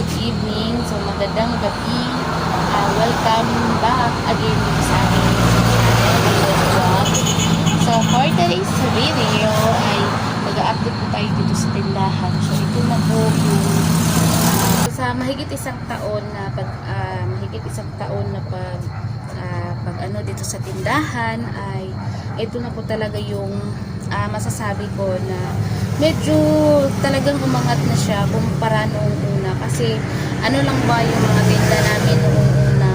good evening. So, magandang gabi. Welcome back again dito sa aking channel, Little Vlog. So, for today's video ay mag-update po tayo dito sa tindahan. So, ito na po yung sa mahigit isang taon na pag ano dito sa tindahan ay ito na po talaga yung masasabi ko na medyo talagang umangat na siya kumpara noong una, kasi ano lang ba yung mga tinda namin noong una,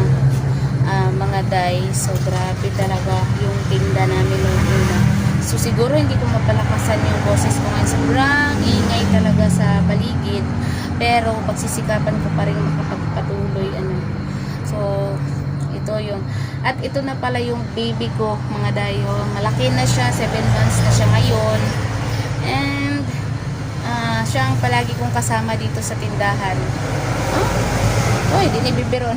mga day, so grabe talaga yung tinda namin noong una. So siguro hindi ko mapalakasan yung boses ko ngayon, sobrang ingay talaga sa paligid, pero pagsisikapan ko pa rin makapagpatuloy so ito yun. At ito na pala yung baby ko, mga dayo. Malaki na siya, 7 months na siya ngayon. And siya ang palagi kong kasama dito sa tindahan. Uy, di nibibiron.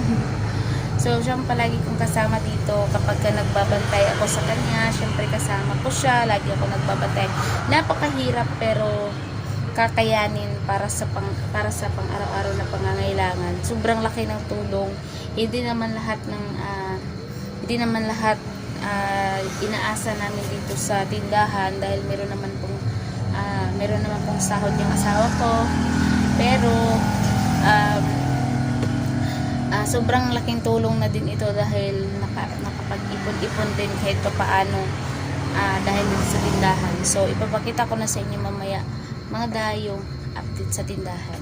So siya ang palagi kong kasama dito kapag nagbabantay ako sa kanya. Syempre kasama ko siya, lagi ako nagbabantay. Napakahirap pero kakayanin para sa pang-araw-araw na pangangailangan. Sobrang laki ng tulong. Hindi naman lahat inaasa namin dito sa tindahan dahil meron naman pong sahod yung asawa ko, pero sobrang laking tulong na din ito dahil nakapag-ipon-ipon din kahit papaano dahil sa tindahan. So ipapakita ko na sa inyo mamaya, mga dayong update sa tindahan.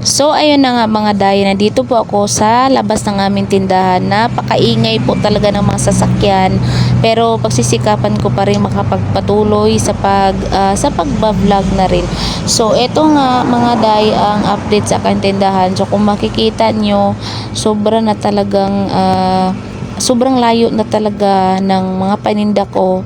So ayun na nga mga dayo, nandito po ako sa labas ng aming tindahan. Napakaingay po talaga ng mga sasakyan, pero pagsisikapan ko pa rin makapagpatuloy sa pagbablog na rin. So ito nga mga day ang update sa aking tindahan. So kung makikita nyo, sobrang layo na talaga ng mga paninda ko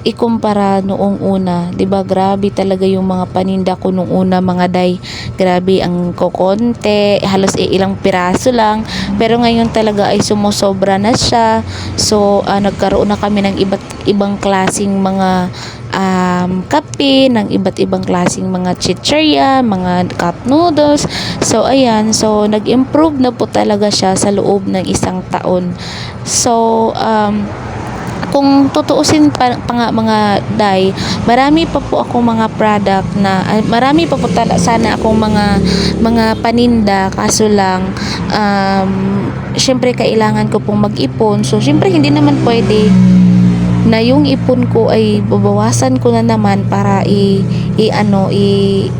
ikumpara noong una. 'Di ba? Grabe talaga yung mga paninda ko noong una, mga day. Grabe ang kokonte, halos ilang piraso lang. Pero ngayon talaga ay sumusobra na siya. So nagkaroon na kami ng iba't ibang klasing mga kape, ng iba't ibang klaseng mga chichirya, mga cup noodles. So ayan, so nag-improve na po talaga siya sa loob ng isang taon. So kung tutuusin pa nga mga day, marami pa po ako mga product na marami pa po sana akong mga paninda, kaso lang syempre kailangan ko pong mag-ipon. So syempre hindi naman pwede na yung ipon ko ay babawasan ko na naman para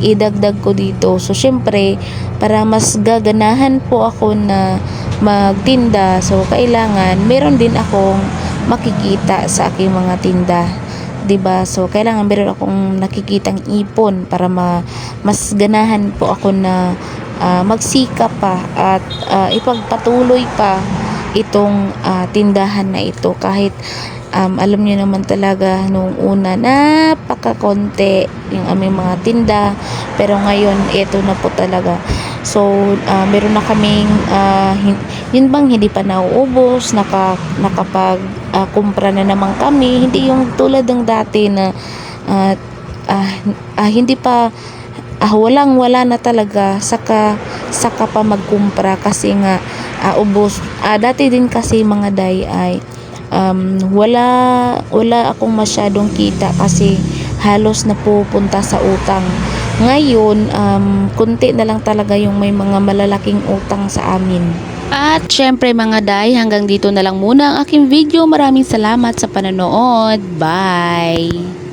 idagdag ko dito. So syempre para mas gaganahan po ako na magtinda, so kailangan meron din akong makikita sa aking mga tinda, 'di ba? So kailangan meron akong nakikitang ipon para mas ganahan po ako na magsikap pa at ipagpatuloy pa itong tindahan na ito, kahit alam niyo naman talaga noong una napakakonti yung aming mga tinda, pero ngayon ito na po talaga. So meron na kaming yun bang hindi pa nauubos, nakapag kumpra na naman kami, hindi yung tulad ng dati na hindi pa wala na talaga, saka pa magkumpra kasi nga ubos. Dati din kasi mga day ay wala akong masyadong kita kasi halos napupunta sa utang. Ngayon kunti na lang talaga yung may mga malalaking utang sa amin. At syempre mga day, hanggang dito na lang muna ang aking video. Maraming salamat sa panonood. Bye!